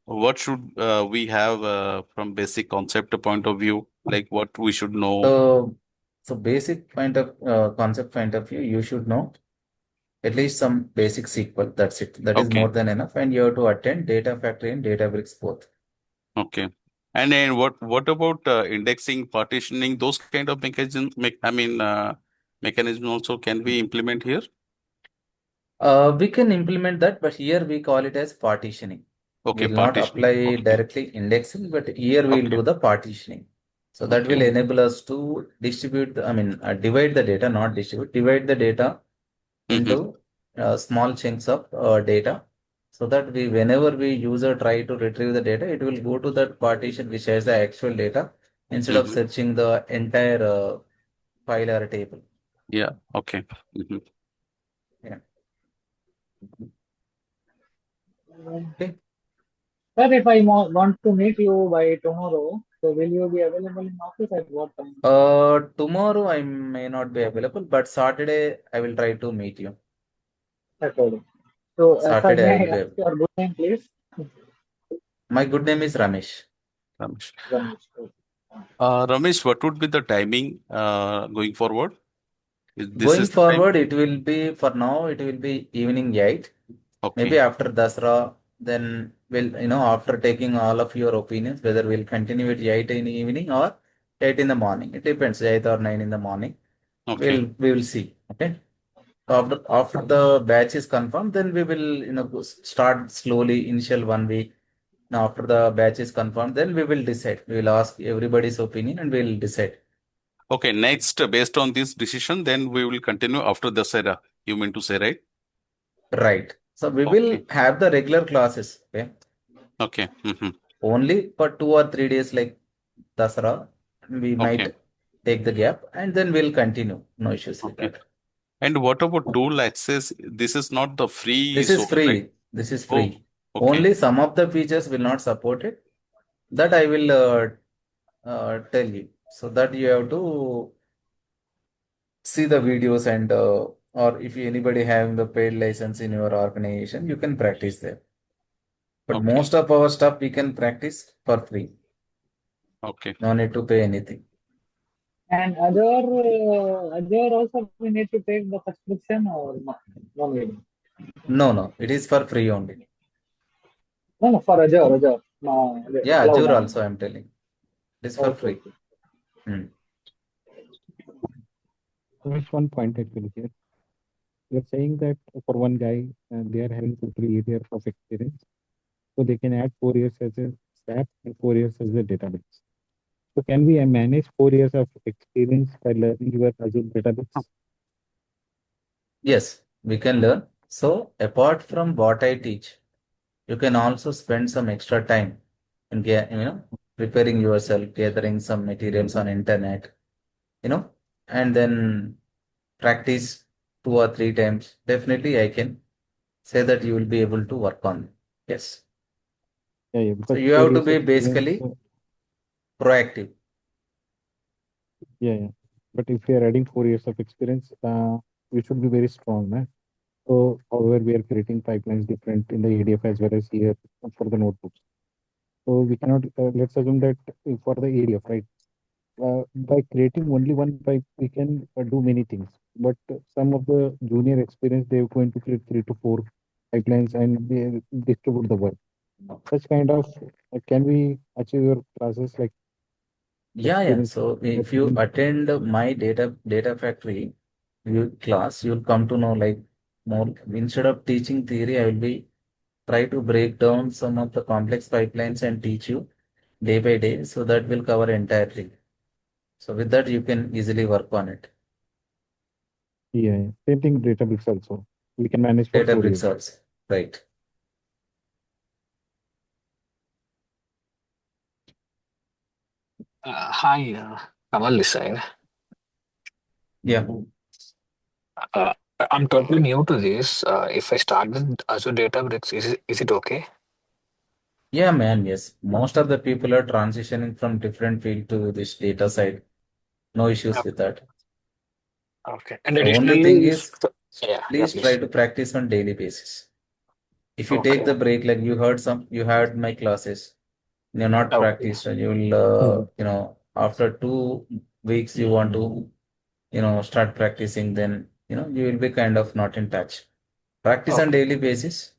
have from basic concept point of view? Like, what we should know? So, so basic point of concept point of view, you should know at least some basic SQL. That's it. That is more Okay, than enough. And you have to attend Data Factory and Databricks both. okay. And then what about indexing, partitioning, those kind of mechanism? I mean, mechanism also can we implement here? We can implement that, but here we call it as partitioning. Okay, We'll not partitioning. apply Okay, directly indexing, but here we'll okay, do the partitioning. So that will okay. enable us to distribute, divide the data, not distribute, divide the data Mm-hmm, into small chunks of data so that whenever we user try to retrieve the data, it will go to that partition which has the actual data instead of mm-hmm. searching the entire file or table. Yeah, okay. Mm-hmm. Yeah. Um, Okay. Sir, if I want to meet you by tomorrow, so will you be available in office at what time? Tomorrow I may not be available, but Saturday I will try to meet you. Saturday. So, sir, Saturday I may will I be ask able. your good name, please? My good name is Ramesh. Ramesh. Ramesh. Ramesh, what would be the timing going forward? This Going is the time? forward, it will be for now, it will be evening 8. Maybe Okay, after Dasra, then after taking all of your opinions, whether we'll continue at 8 in the evening or 8 in the morning. It depends, 8 or 9 in the morning. okay, We will see. Okay. So after the batch is confirmed, then we will start slowly initial 1 week. Now after the batch is confirmed, then we will decide. We will ask everybody's opinion and we will decide. okay. Next, based on this decision, then we will continue after Dasera. You mean to say, right? Right. So we will Okay, have the regular classes. Okay. okay, Only for 2 or 3 days like Dasara, we okay, might take the gap and then we'll continue. No issues with okay. that. And what about tool access? This is not the free This is source, right? free. This is Oh, free. okay, Only some of the features will not support it. That I will tell you. So that you have to see the videos and or if anybody having the paid license in your organization, you can practice there. But okay, most of our stuff we can practice for free. okay. No need to pay anything. And other also we need to take the subscription or no? No need. No, no, it is for free only. No, no, for Azure, no, the Yeah, cloud. Azure I mean. also I'm telling. It is for Okay, free. okay. Hmm. Just one point actually here. you're saying that for one guy, they are having 2 3 years of experience, so they can add 4 years as a SAP and 4 years as a database. So can we manage 4 years of experience by learning your Azure database? Yes, we can learn. So apart from what I teach, you can also spend some extra time in preparing yourself, gathering some materials on internet, you know, and then practice 2 or 3 times. Definitely, I can say that you will be able to work on. Yes. Yeah, yeah, So because you four have to years be experience. basically proactive. Yeah, yeah. But if we are adding 4 years of experience, we should be very strong, man. So, however, we are creating pipelines different in the ADF as well as here for the notebooks. So we cannot, let's assume that for the ADF, right? By creating only one pipe, we can do many things. But some of the junior experience, they're going to create 3 to 4 pipelines and they distribute the work. Such kind of, can we achieve your classes like Yeah, yeah. experience? So if you attend my data factory class, you'll come to know like more. Instead of teaching theory, I will be try to break down some of the complex pipelines and teach you day by day. So that will cover entire thing. So with that, you can easily work on it. Yeah, yeah. Same thing, Databricks also. We can manage for 4 years. Databricks also, right? Hi, Kamal this side. Yeah, Uh, I'm totally new to this. If I start with Azure Databricks, is it okay? yeah, man. Yes, most of the people are transitioning from different field to this data side. No issues with that. Okay. And The only thing additionally, is, yeah, please try please. to practice on daily basis. If you take Okay. the break, like you had my classes, you're not Okay. practiced, and you will, after 2 weeks, you want to, start practicing, then, you will be kind of not in touch. Practice on Okay. daily basis,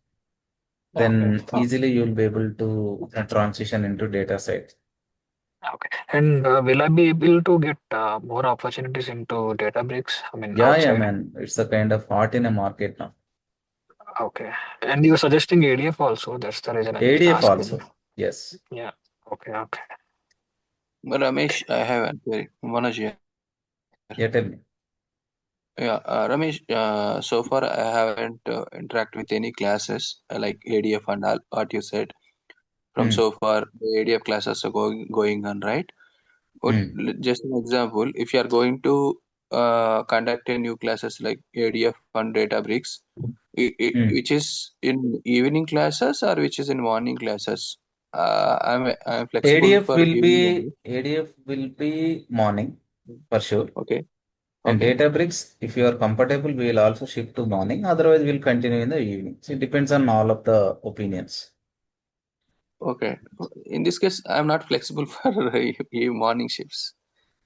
Okay. then easily you will be able to transition into data side. Okay. And will I be able to get more opportunities into Databricks? I mean, Yeah, yeah, outside. man. It's a kind of art in a market now. Okay. And you're suggesting ADF also. That's the reason I'm ADF asking. also. Yes. Yeah. Okay. Okay. Ramesh, I have a query. Manoj here. Yeah, tell me. Yeah, Ramesh, so far I haven't interacted with any classes like ADF and all what you said. From Hmm. so far, the ADF classes are going on, right? Hmm. Just an example, if you are going to conduct a new classes like ADF and Databricks, Hmm. which is in evening classes or which is in morning classes, I'm flexible ADF for will giving be them. ADF will be morning for sure. Okay, And okay, Databricks, if you are comfortable, we will also shift to morning. Otherwise, we'll continue in the evening. So it depends on all of the opinions. okay. In this case, I'm not flexible for morning shifts.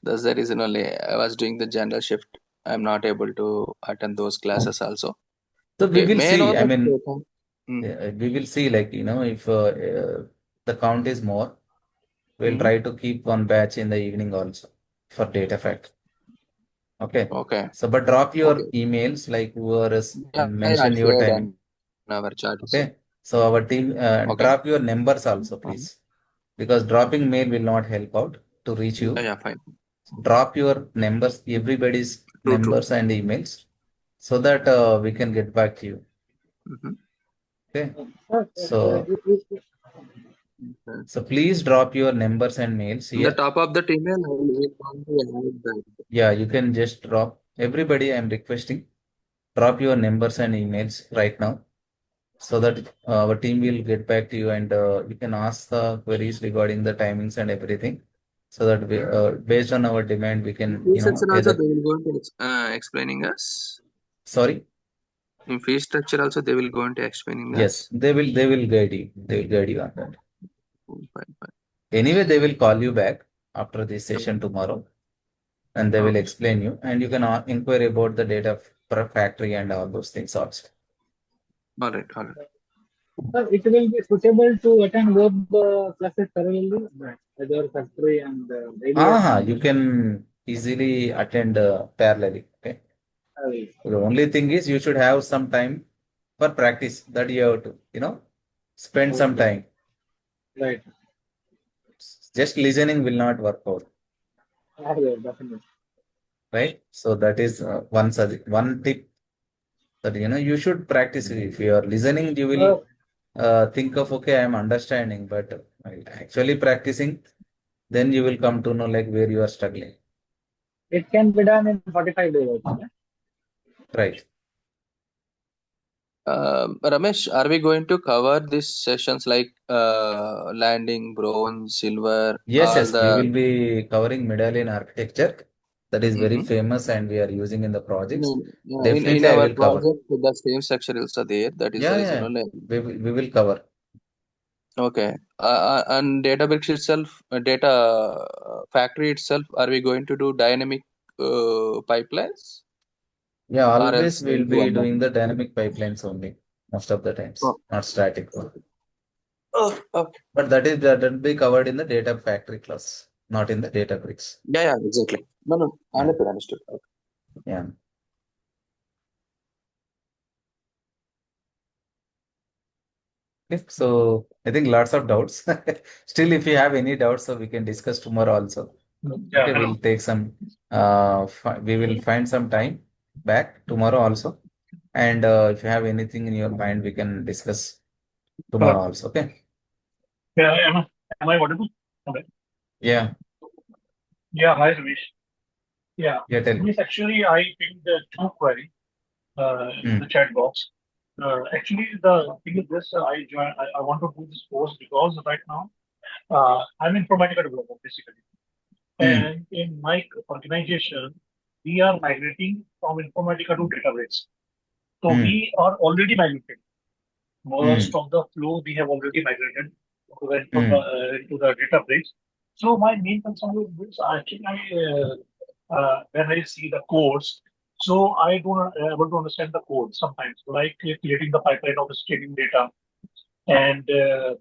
That's the reason only I was doing the general shift. I'm not able to attend those classes also. So we Okay, will may I know see. I the mean, total? Hmm, we will see. Like if the count is more, we'll hmm, try to keep one batch in the evening also for data fact. Okay. okay, So, but drop your okay. emails like whoever is Yeah, I mention your shared timing. on our chat itself. Okay. So our team Okay. drop your numbers also, please, because dropping mail will not help out to reach Yeah, you. yeah, fine. Drop your numbers, everybody's True, true. numbers and emails, so that we can get back to you. Mm-hmm. Okay. Sir, So, Okay. so please drop your numbers and mails In the here. top of the email, I will want to add that. Yeah, you can just drop everybody. I'm requesting drop your numbers and emails right now, so that our team will get back to you, and you can ask the queries regarding the timings and everything, so that based on our demand we In can fee structure also, either. they will go into explaining us. Sorry. In fee structure also, they will go into explaining Yes, us. they will guide you, on that. Fine, fine. Anyway, they will call you back after this session tomorrow, and they will Okay. explain you, and you can inquire about the data per factory and all those things also. All right, all right. sir, it will be suitable to attend both the classes parallelly, Azure Factory and ADF You and can easily attend parallelly. Okay. The only thing is you should have some time for practice that you have to, spend some Okay. time. Right. Just listening will not work out, Yeah, definitely. right? So that is one tip that you should practice. If you are listening, you will think of, okay, I am understanding, but while actually practicing, then you will come to know like where you are struggling. It can be done in 45 days, I think. Right. Ramesh, are we going to cover these sessions like landing, bronze, silver, Yes, all yes, we the? will be covering medallion architecture. That is very Mhm. famous and we are using in the projects. Yeah, in Definitely, I our will cover. project, the same section is there. That is the Yeah, reason. yeah, Only. we will cover. Okay. And Databricks itself, data factory itself, are we going to do dynamic pipelines Yeah, or always else we'll into be one more? doing the dynamic pipelines only, most of the times, Oh, not static one. okay. But that will be covered in the data factory class, not in the Databricks. Yeah, exactly. No, Yeah, understood. Okay. yeah. Okay, so I think lots of doubts. Still, if you have any doubts, so we can discuss tomorrow also. Yeah, Okay, hello. we'll take some, we will find some time back tomorrow also. And if you have anything in your mind, we can discuss tomorrow also. Okay. Yeah, am I audible? Okay. Yeah. Yeah, hi, Ramesh. Yeah, Yeah, tell me. Ramesh, actually, I picked the two query in the Mm, chat box. Actually, the thing is this, I want to do this course because right now, I'm Informatica developer, basically. mm, And in my organization, we are migrating from Informatica to Databricks. So mm, we are already migrated. Most mm, of the flow we have already migrated mm. to the Databricks. So my main concern is this. Actually, when I see the codes, so I don't able to understand the code sometimes, like creating the pipeline of the streaming data and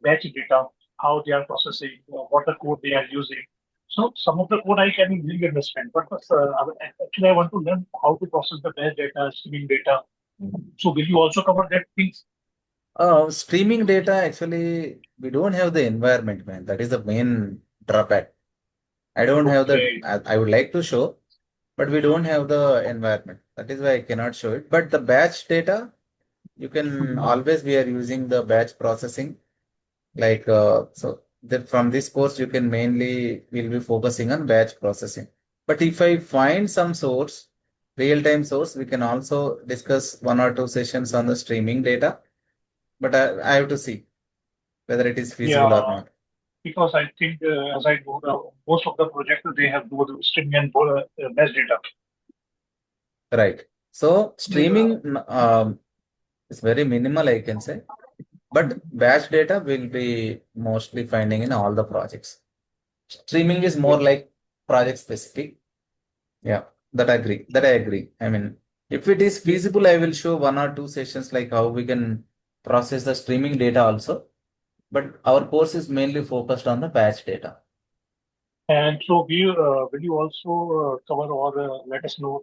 batch data, how they are processing, what the code they are using. So some of the code I can really understand, but actually I want to learn how to process the batch data, streaming data. So will you also cover that things? Streaming data, actually, we don't have the environment, man. That is the main drawback. I don't have the, Okay. I would like to show, but we don't have the environment. That is why I cannot show it. But the batch data, you can always, we are using the batch processing. Like, so that from this course, you can mainly, we'll be focusing on batch processing. But if I find some source, real-time source, we can also discuss 1 or 2 sessions on the streaming data. But I have to see whether it is feasible or Yeah, not. because I think as I know, most of the projects they have both streaming and batch data. Right. So Yeah. streaming is very minimal, I can say. But batch data will be mostly finding in all the projects. Streaming is more like project specific. Yeah, that I agree. That I agree. I mean, if it is feasible, I will show 1 or 2 sessions like how we can process the streaming data also. But our course is mainly focused on the batch data. And so will you also cover or let us know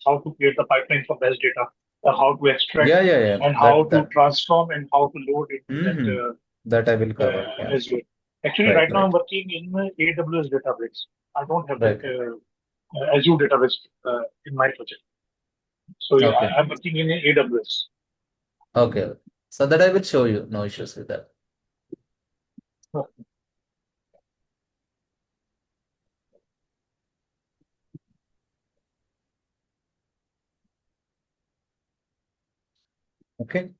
how to create the pipeline for batch data, how to extract Yeah, yeah, yeah. and how That to that. transform and how to load into that Hmm. That I will cover. Yeah. Azure. Actually, Right, right now I'm right, working in AWS Databricks. I don't have that right. Azure Database in my project. So yeah, Okay. I'm working in AWS. Okay. So that I will show you. No issues with that. Okay.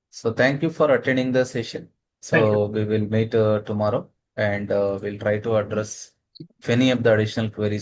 So thank you for attending the session. Thank you. So we will meet tomorrow and we'll try to address if any of the additional queries